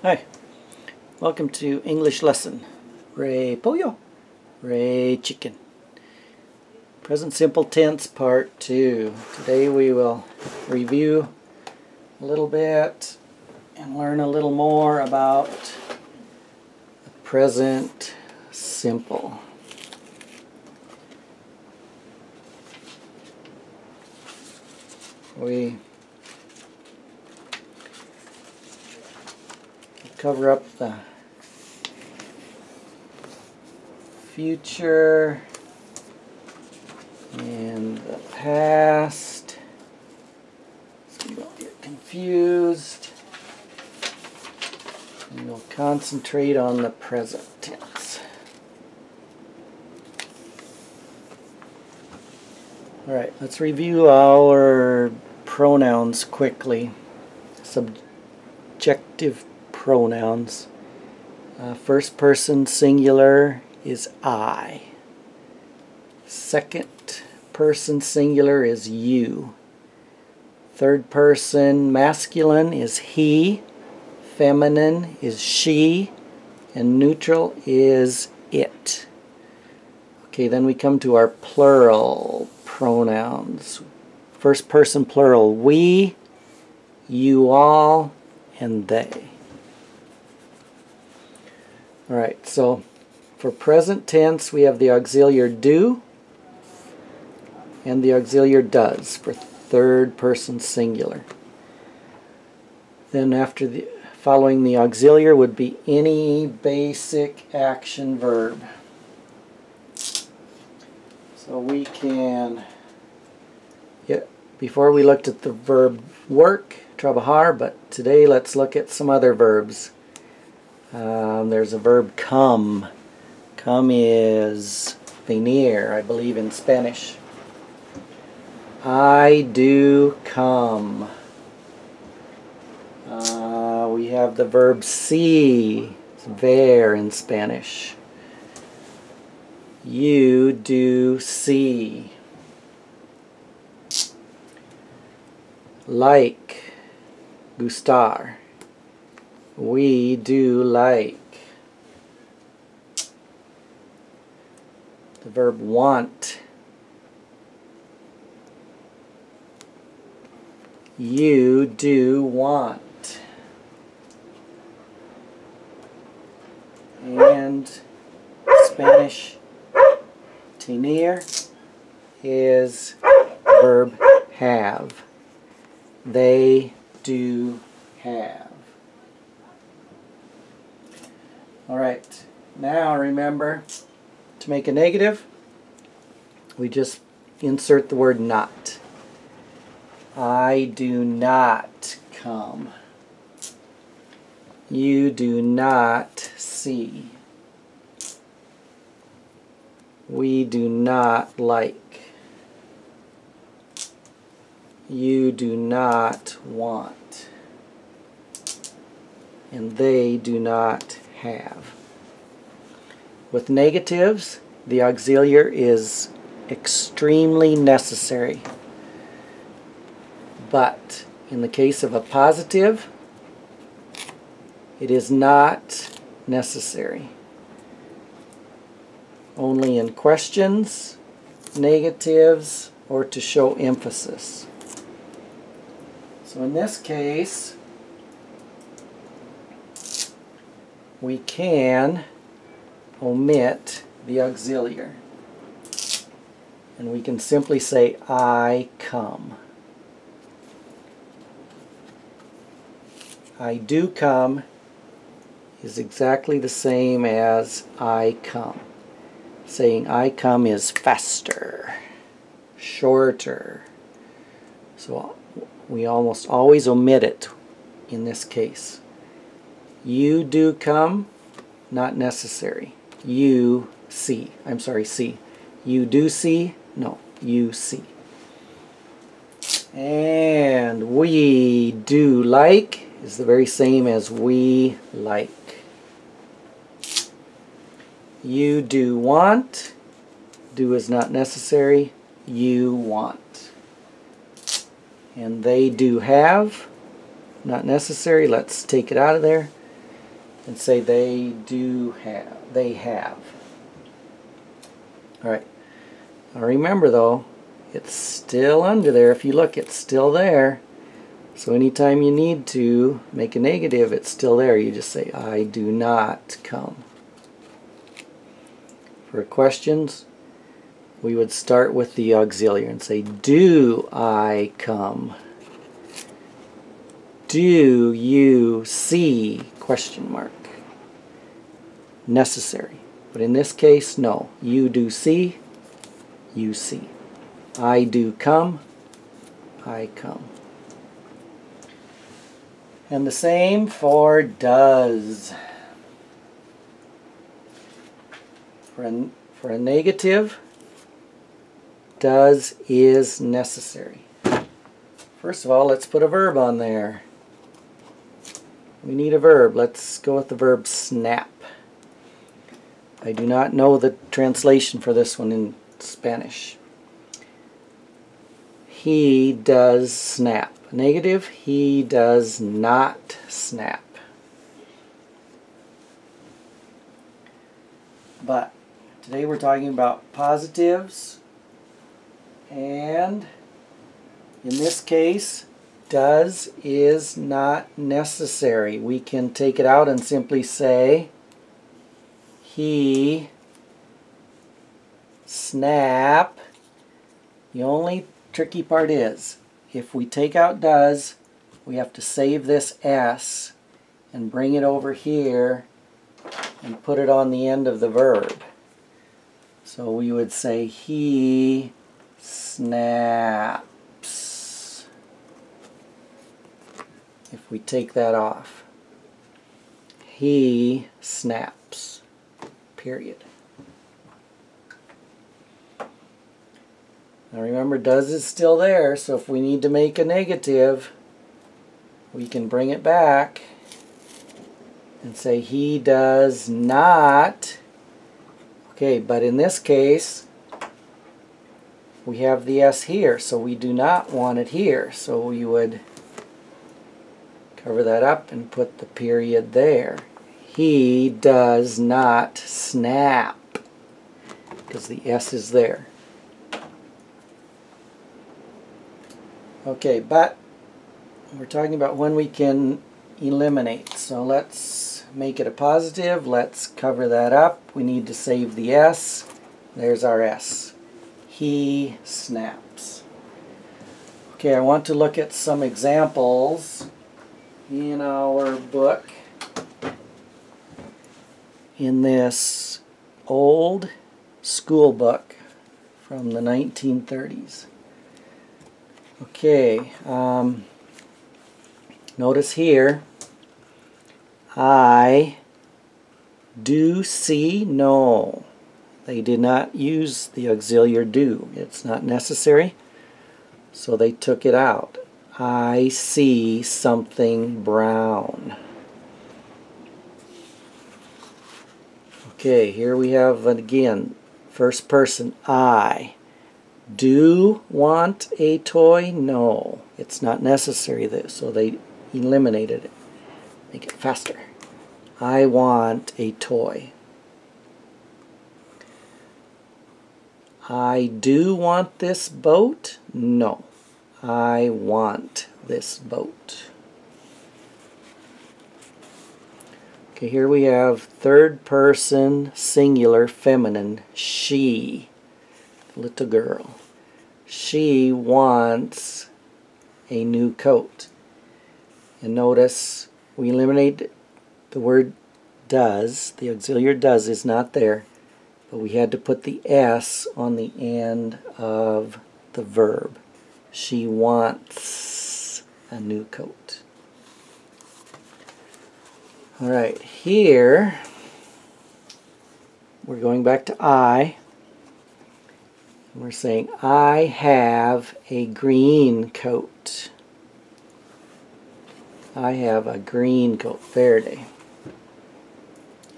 Hi, welcome to English lesson. Ray pollo, Ray chicken. Present simple tense part 2. Today we will review a little bit and learn a little more about the present simple. We cover up the future and the past so you don't get confused, and we'll concentrate on the present tense. Alright, let's review our pronouns quickly. Subjective pronouns. First person singular is I. Second person singular is you. Third person masculine is he. Feminine is she. And neutral is it. Okay, then we come to our plural pronouns. First person plural, we, you all, and they. Alright, so for present tense we have the auxiliary do and the auxiliary does for third person singular. Then following the auxiliary would be any basic action verb. So we can, before we looked at the verb work, trabajar, but today let's look at some other verbs. There's a verb come. Come is venir, I believe, in Spanish. I do come. We have the verb see. It's ver in Spanish. You do see. Like, gustar. We do like. The verb want. You do want. And Spanish tener is verb have. They do have. Alright, now remember, to make a negative, we just insert the word not. I do not come. You do not see. We do not like. You do not want. And they do not have. With negatives, the auxiliary is extremely necessary. But in the case of a positive, it is not necessary. Only in questions, negatives, or to show emphasis. So in this case, we can omit the auxiliary. And we can simply say, I come. I do come is exactly the same as I come. Saying I come is faster, shorter. So we almost always omit it in this case. You do come, not necessary. You see. I'm sorry, see. You do see? No, you see. And we do like is the very same as we like. You do want. Do is not necessary. You want. And they do have. Not necessary. Let's take it out of there. and say they do have, they have. Alright, now remember though, it's still under there. If you look, it's still there. So anytime you need to make a negative, it's still there. You just say, I do not come. For questions, we would start with the auxiliary and say, do I come? Do you see? Question mark. Necessary. But in this case, no. You do see, you see. I do come, I come. And the same for does. For a negative, does is necessary. First of all, let's put a verb on there. We need a verb. Let's go with the verb snap. I do not know the translation for this one in Spanish. He does snap. Negative, he does not snap. But today we're talking about positives, and in this case, does is not necessary. We can take it out and simply say, he snap. The only tricky part is, if we take out does, we have to save this S and bring it over here and put it on the end of the verb. So we would say, he snaps. If we take that off. He snaps. Period. Now remember, does is still there, so if we need to make a negative, we can bring it back and say he does not. Okay, but in this case, we have the S here, so we do not want it here. So we would cover that up and put the period there. He does not snap, because the S is there. Okay, but we're talking about when we can eliminate. So let's make it a positive. Let's cover that up. We need to save the S. There's our S. He snaps. Okay, I want to look at some examples in our book. In this old school book from the 1930s. Okay, notice here, I do see, no. They did not use the auxiliary do. It's not necessary, so they took it out. I see something brown. Okay, here we have, again, first person, I. Do want a toy? No, it's not necessary, so they eliminated it. Make it faster. I want a toy. I do want this boat? No, I want this boat. Okay, here we have third person, singular, feminine, she, little girl. She wants a new coat. And notice we eliminate the word does. The auxiliary does is not there, but we had to put the S on the end of the verb. She wants a new coat. Alright, here we're going back to I. We're saying, I have a green coat. I have a green coat. Verde.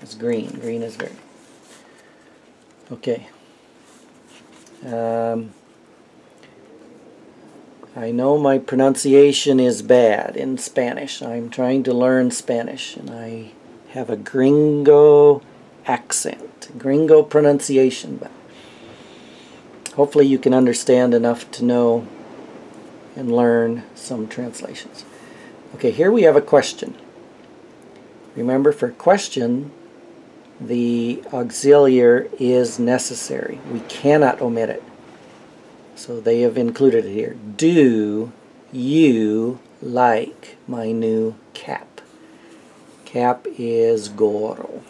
It's green. Green is verde. Okay. I know my pronunciation is bad in Spanish. I'm trying to learn Spanish, and I have a gringo accent, gringo pronunciation, but hopefully you can understand enough to know and learn some translations. Okay, here we have a question. Remember, for question, the auxiliary is necessary. We cannot omit it. So they have included it here. Do you like my new cap? Cap is gorro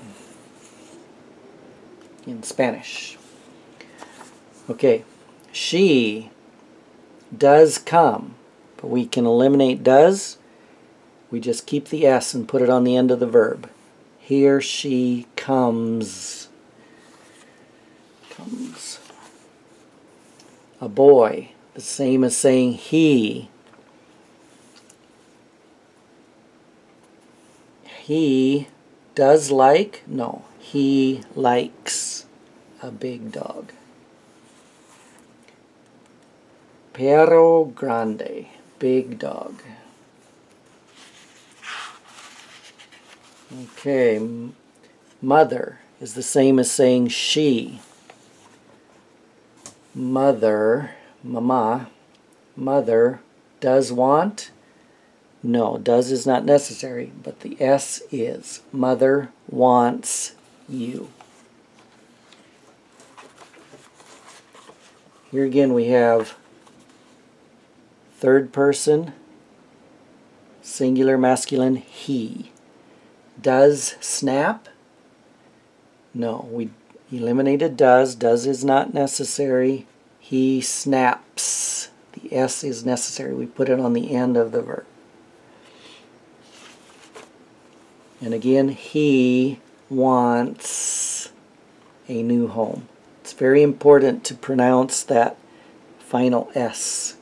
in Spanish. Okay, she does come, but we can eliminate does. We just keep the S and put it on the end of the verb. Here she comes. Comes. A boy, the same as saying he. He does like, no, he likes a big dog. Perro grande, big dog. Okay, mother is the same as saying she. Mother, mama, mother does want. No, does is not necessary, but the S is. Mother wants you. Here again we have third person, singular masculine, he. Does snap? No, we eliminated does. Does is not necessary. He snaps. The S is necessary. We put it on the end of the verb. And again, he wants a new home. It's very important to pronounce that final S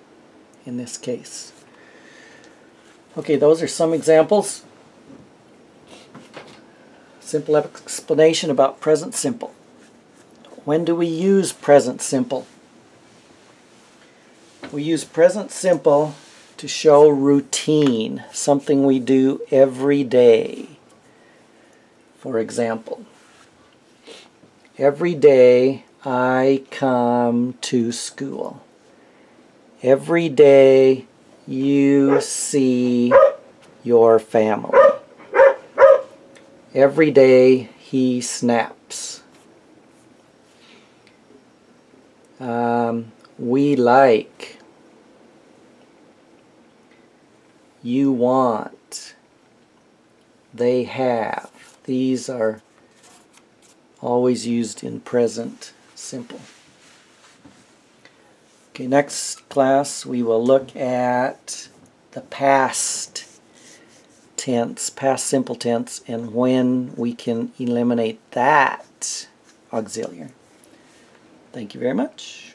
in this case. Okay, those are some examples. Simple explanation about present simple. When do we use present simple? We use present simple to show routine, something we do every day. For example, every day I come to school. Every day you see your family. Every day he snaps. We like. You want. They have. These are always used in present simple. Okay, next class we will look at the past tense, past simple tense, and when we can eliminate that auxiliary. Thank you very much.